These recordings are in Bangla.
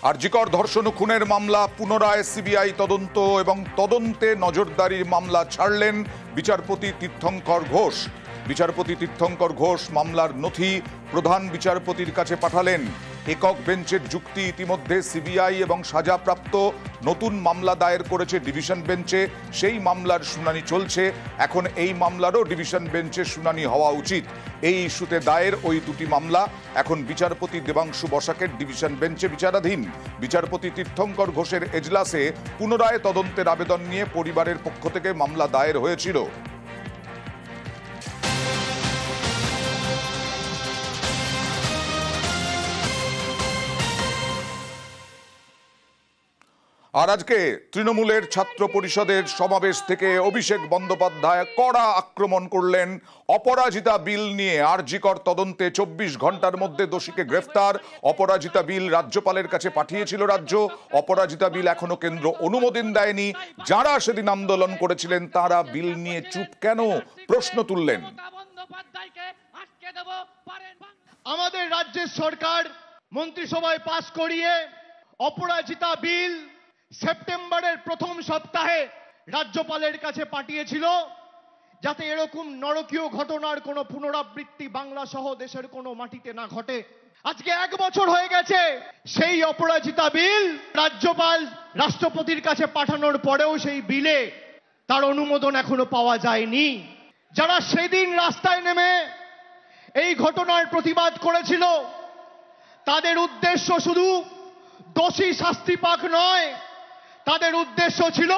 আরজিকর ধর্ষণ ও খুনের মামলা পুনরায় সিবিআই তদন্ত এবং তদন্তে নজরদারির মামলা ছাড়লেন বিচারপতি তীর্থঙ্কর ঘোষ। বিচারপতি তীর্থঙ্কর ঘোষ মামলার নথি প্রধান বিচারপতির কাছে পাঠালেন। একক বেঞ্চের যুক্তি ইতিমধ্যে সিবিআই এবং সাজাপ্রাপ্ত নতুন মামলা দায়ের করেছে ডিভিশন বেঞ্চে, সেই মামলার শুনানি চলছে। এখন এই মামলারও ডিভিশন বেঞ্চে শুনানি হওয়া উচিত। এই ইস্যুতে দায়ের ওই দুটি মামলা এখন বিচারপতি দেবাংশু বসাকের ডিভিশন বেঞ্চে বিচারাধীন। বিচারপতি তীর্থঙ্কর ঘোষের এজলাসে পুনরায় তদন্তের আবেদন নিয়ে পরিবারের পক্ষ থেকে মামলা দায়ের হয়েছিল। আর আজকে তৃণমূলের ছাত্র পরিষদের সমাবেশ থেকে অভিষেক বন্দ্যোপাধ্যায় কড়া আক্রমণ করলেন অপরাজিতা বিল নিয়ে। আরজিকর তদন্তে 24 ঘন্টার মধ্যে দোষীকে গ্রেফতার। অপরাজিতা বিল রাজ্যপালের কাছে পাঠিয়েছিল রাজ্য। অপরাজিতা বিল এখনো কেন্দ্র অনুমোদন দেয়নি। যারা সেদিন আন্দোলন করেছিলেন তারা বিল নিয়ে চুপ কেন, প্রশ্ন তুললেন। আমাদের রাজ্যের সরকার মন্ত্রিসভায় পাস করিয়ে অপরাজিতা বিল সেপ্টেম্বরের প্রথম সপ্তাহে রাজ্যপালের কাছে পাঠিয়েছিল, যাতে এরকম নরকীয় ঘটনার কোনো পুনরাবৃত্তি বাংলা সহ দেশের কোনো মাটিতে না ঘটে। আজকে 1 বছর হয়ে গেছে সেই অপরাজিতা বিল রাজ্যপাল রাষ্ট্রপতির কাছে পাঠানোর পরেও সেই বিলে তার অনুমোদন এখনো পাওয়া যায়নি। যারা সেদিন রাস্তায় নেমে এই ঘটনার প্রতিবাদ করেছিল তাদের উদ্দেশ্য শুধু দোষী শাস্তি পাক নয়, তাদের উদ্দেশ্য ছিল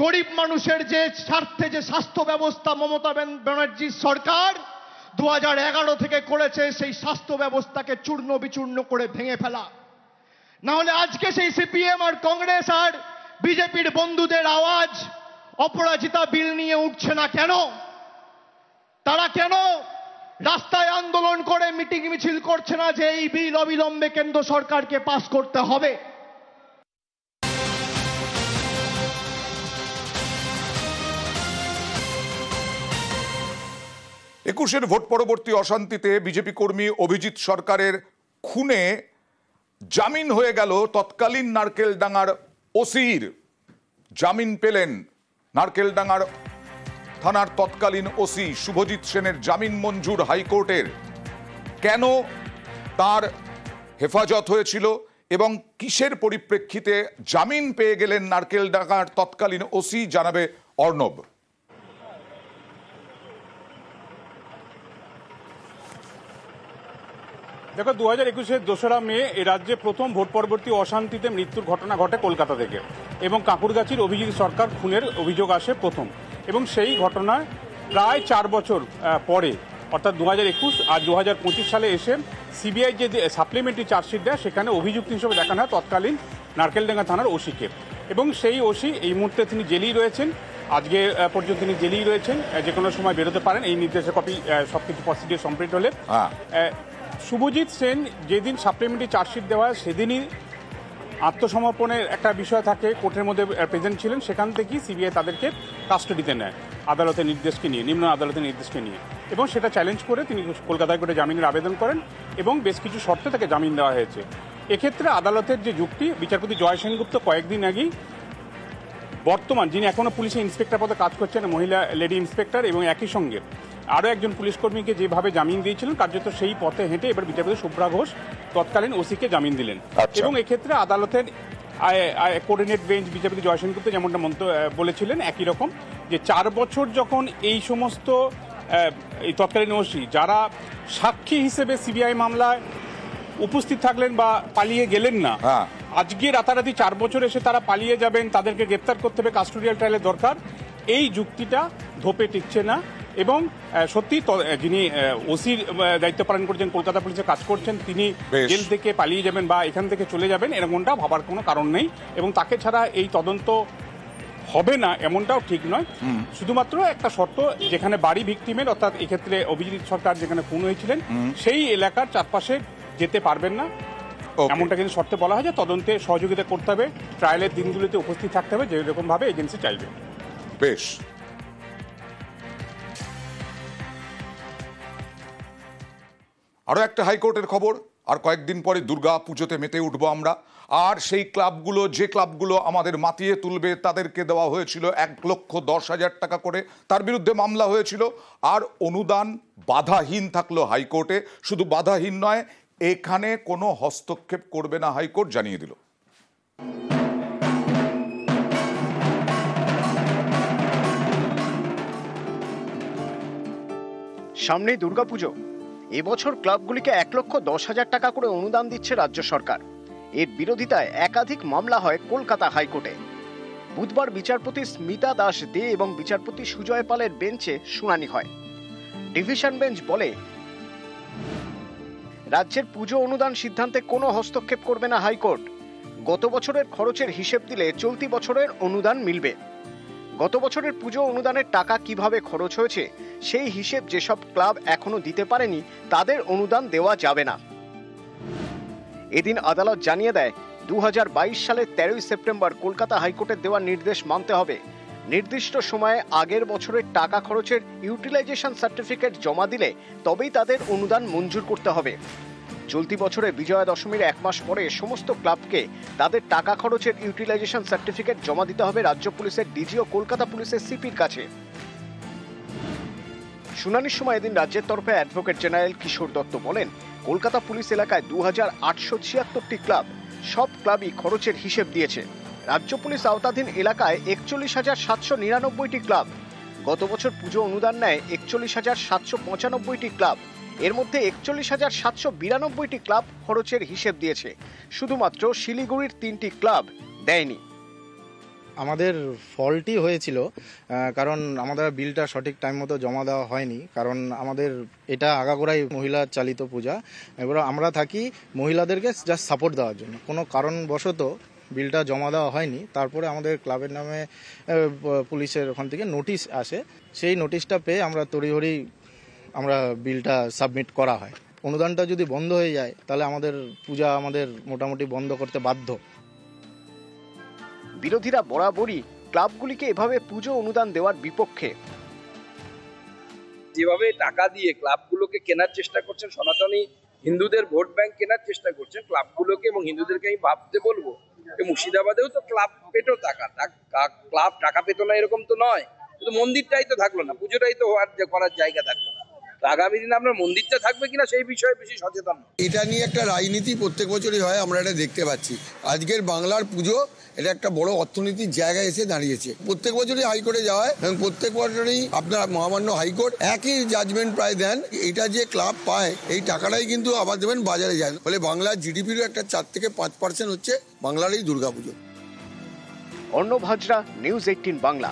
গরিব মানুষের যে স্বার্থে যে স্বাস্থ্য ব্যবস্থা মমতা ব্যানার্জির সরকার 2011 থেকে করেছে সেই স্বাস্থ্য ব্যবস্থাকে চূর্ণ বিচূর্ণ করে ভেঙে ফেলা। না হলে আজকে সেই সিপিএম আর কংগ্রেস আর বিজেপির বন্ধুদের আওয়াজ অপরাজিতা বিল নিয়ে উঠছে না কেন? তারা কেন রাস্তায় আন্দোলন করে মিটিং মিছিল করছে না যে এই বিল অবিলম্বে কেন্দ্র সরকারকে পাস করতে হবে? 21-এর ভোট পরবর্তী অশান্তিতে বিজেপি কর্মী অভিজিৎ সরকারের খুনে জামিন হয়ে গেল তৎকালীন নারকেলডাঙ্গার ওসির। জামিন পেলেন নারকেলডাঙ্গার থানার তৎকালীন ওসি শুভজিৎ সেনের জামিন মঞ্জুর হাইকোর্টের। কেন তার হেফাজত হয়েছিল এবং কিসের পরিপ্রেক্ষিতে জামিন পেয়ে গেলেন নারকেলডাঙ্গার তৎকালীন ওসি, জানাবে অর্ণব। দেখো, 2021-এর 2রা মে এ রাজ্যে প্রথম ভোট পরবর্তী অশান্তিতে মৃত্যুর ঘটনা ঘটে কলকাতা থেকে এবং কাঁকুরগাছির অভিজিৎ সরকার খুনের অভিযোগ আসে প্রথম। এবং সেই ঘটনায় প্রায় 4 বছর পরে অর্থাৎ 2021 আর 2025 সালে এসে সিবিআই যে সাপ্লিমেন্টারি চার্জশিট দেয় সেখানে অভিযুক্ত হিসেবে দেখানো হয় তৎকালীন নারকেলডাঙ্গা থানার ওসিকে। এবং সেই ওসি এই মুহূর্তে তিনি জেলেই রয়েছেন। আজকে পর্যন্ত তিনি জেলেই রয়েছেন, যে কোনো সময় বেরোতে পারেন এই নির্দেশের কপি সবকিছু প্রসিডিউর কমপ্লিট হলে। শুভজিৎ সেন যেদিন সাপ্লিমেন্টারি চার্জশিট দেওয়া হয় সেদিনই আত্মসমর্পণের একটা বিষয় থাকে, কোর্টের মধ্যে প্রেজেন্ট ছিলেন। সেখান থেকেই সিবিআই তাদেরকে কাস্টাডিতে নেয় আদালতের নির্দেশকে নিয়ে, নিম্ন আদালতের নির্দেশকে নিয়ে। এবং সেটা চ্যালেঞ্জ করে তিনি কলকাতা হাইকোর্টে জামিনের আবেদন করেন এবং বেশ কিছু শর্তে তাকে জামিন দেওয়া হয়েছে। এক্ষেত্রে আদালতের যে যুক্তি, বিচারপতি জয় সেনগুপ্ত কয়েকদিন আগেই বর্তমান যিনি এখনও পুলিশে ইন্সপেক্টর পদে কাজ করছেন, মহিলা লেডি ইন্সপেক্টর, এবং একই সঙ্গে আরও একজন পুলিশ কর্মীকে যেভাবে জামিন দিয়েছিলেন কার্যত সেই পথে হেঁটে এবার বিচারপতি শুভ্রা ঘোষ তৎকালীন ওসিকে জামিন দিলেন। এবং এক্ষেত্রে আদালতের কোঅর্ডিনেট বেঞ্চ বিচারপতি জয় সেনগুপ্ত যেমনটা বলেছিলেন একই রকম, যে 4 বছর যখন এই সমস্ত এই তৎকালীন ওসি যারা সাক্ষী হিসেবে সিবিআই মামলায় উপস্থিত থাকলেন বা পালিয়ে গেলেন না, আজকে রাতারাতি 4 বছর এসে তারা পালিয়ে যাবেন, তাদেরকে গ্রেপ্তার করতে হবে, কাস্টোডিয়াল ট্রায়ালের দরকার, এই যুক্তিটা ধোপে টিকছে না। এবং সত্যি যিনি ওসির দায়িত্ব পালন করছেন, কলকাতা পুলিশে কাজ করছেন, তিনি জেল থেকে পালিয়ে যাবেন বা এখান থেকে চলে যাবেন এরকমটা ভাবার কোনো কারণ নেই। এবং তাকে ছাড়া এই তদন্ত হবে না এমনটাও ঠিক নয়। শুধুমাত্র একটা শর্ত, যেখানে বাড়ি ভিকটিমের অর্থাৎ এক্ষেত্রে অভিজিৎ সরকার যেখানে খুন হয়েছিলেন সেই এলাকার চারপাশে যেতে পারবেন না, এমনটা কিন্তু শর্তে বলা হয়। যে তদন্তে সহযোগিতা করতে হবে, ট্রায়ালের দিনগুলিতে উপস্থিত থাকতে হবে, যেরকম ভাবে এজেন্সি চাইবে। বেশ, আরও একটা হাইকোর্টের খবর। আর কয়েকদিন পরে দুর্গা পুজোতে মেতে উঠবো আমরা। আর সেই ক্লাবগুলো, যে ক্লাবগুলো আমাদের মাতিয়ে তুলবে, তাদেরকে দেওয়া হয়েছিল 1,10,000 টাকা করে, তার বিরুদ্ধে মামলা হয়েছিল। আর অনুদান বাধাহীন থাকলো হাইকোর্টে। শুধু বাধাহীন নয়, এখানে কোনো হস্তক্ষেপ করবে না হাইকোর্ট জানিয়ে দিল। সামনেই দুর্গাপুজো। এবছর ক্লাবগুলিকে 1,10,000 টাকা করে অনুদান দিচ্ছে রাজ্য সরকার। এর বিরোধিতায় একাধিক মামলা হয় কলকাতা হাইকোর্টে। বুধবার বিচারপতি স্মিতা দাস দে এবং বিচারপতি সুজয় পালের বেঞ্চে শুনানি হয়। ডিভিশন বেঞ্চ বলে, রাজ্যের পুজো অনুদান সিদ্ধান্তে কোনো হস্তক্ষেপ করবে না হাইকোর্ট। গত বছরের খরচের হিসেব দিলে চলতি বছরের অনুদান মিলবে। গত বছরের পুজো অনুদানের টাকা কিভাবে খরচ হয়েছে সেই হিসেব যেসব ক্লাব এখনো দিতে পারেনি তাদের অনুদান দেওয়া যাবে না। এদিন আদালত জানিয়ে দেয়, 2022 সালের 13 সেপ্টেম্বর কলকাতা হাইকোর্টের দেওয়া নির্দেশ মানতে হবে। নির্দিষ্ট সময়ে আগের বছরের টাকা খরচের ইউটিলাইজেশন সার্টিফিকেট জমা দিলে তবেই তাদের অনুদান মঞ্জুর করতে হবে। চলতি বছরে বিজয়া দশমীর 1 মাস পরে সমস্ত ক্লাবকে তাদের টাকা খরচের ইউটিলাইজেশন সার্টিফিকেট জমা দিতে হবে রাজ্য পুলিশের ডিজি ও কলকাতা পুলিশের সিপির কাছে। শুনানির সময় এদিন রাজ্যের তরফে অ্যাডভোকেট জেনারেল কিশোর দত্ত বলেন, কলকাতা পুলিশ এলাকায় 2,876টি ক্লাব, সব ক্লাবই খরচের হিসেব দিয়েছে। রাজ্য পুলিশ আওতাধীন এলাকায় 41,799টি ক্লাব। গত বছর পুজো অনুদান নেয় 41,795টি ক্লাব। এর মধ্যে 41,792টি ক্লাব খরচের হিসেব দিয়েছে। শুধুমাত্র শিলিগুড়ির 3টি ক্লাব দেয়নি। আমাদের ফল্টই হয়েছিল, কারণ আমাদের বিলটা সঠিক টাইম মতো জমা দেওয়া হয়নি। কারণ আমাদের এটা আগাগোড়াই মহিলা চালিত পূজা। এবার আমরা থাকি মহিলাদেরকে জাস্ট সাপোর্ট দেওয়ার জন্য। কোনো কারণবশত বিলটা জমা দেওয়া হয়নি। তারপরে আমাদের ক্লাবের নামে পুলিশের ওখান থেকে নোটিশ আসে। সেই নোটিশটা পেয়ে আমরা তড়িঘড়ি আমরা বিলটা সাবমিট করা হয়। অনুদানটা যদি বন্ধ হয়ে যায় তাহলে আমাদের পূজা আমাদের মোটামুটি বন্ধ করতে বাধ্য। বিরোধীরা বরাবরই ক্লাবগুলিকে এভাবে পুজো অনুদান দেওয়ার বিপক্ষে। যেভাবে টাকা দিয়ে ক্লাবগুলোকে কেনার চেষ্টা করছেন, সনাতনী হিন্দুদের ভোট ব্যাংক কেনার চেষ্টা করছেন ক্লাবগুলোকে, এবং হিন্দুদেরকে আমি ভাবতে বলবো মুর্শিদাবাদেও তো ক্লাব পেতো ক্লাব টাকা পেতো না এরকম তো নয়, শুধু মন্দিরটাই তো থাকলো না, পুজোটাই তো করার জায়গা থাকলো না। আগামী দিনে আপনার মন্দিরটা থাকবে কিনা সেই বিষয়ে বেশি সচেতন। এটা নিয়ে একটা রাজনীতি প্রত্যেক বছরই হয়, আমরা এটা দেখতে পাচ্ছি। আজকের বাংলার পুজো এটা একটা বড় অর্থনীতির জায়গায় এসে দাঁড়িয়েছে। প্রত্যেক বছরই হাইকোর্টে যাওয়া হয় এবং প্রত্যেক বছরই আপনার মহামান্য হাইকোর্ট একই জাজমেন্ট প্রায় দেন। এটা যে ক্লাব পায় এই টাকাটাই কিন্তু আবার দেবেন বাজারে যায়, ফলে বাংলার জিডিপিরও একটা 4 থেকে 5% হচ্ছে বাংলার এই দুর্গাপুজো। অর্ণব হাজরা, নিউজ 18 বাংলা।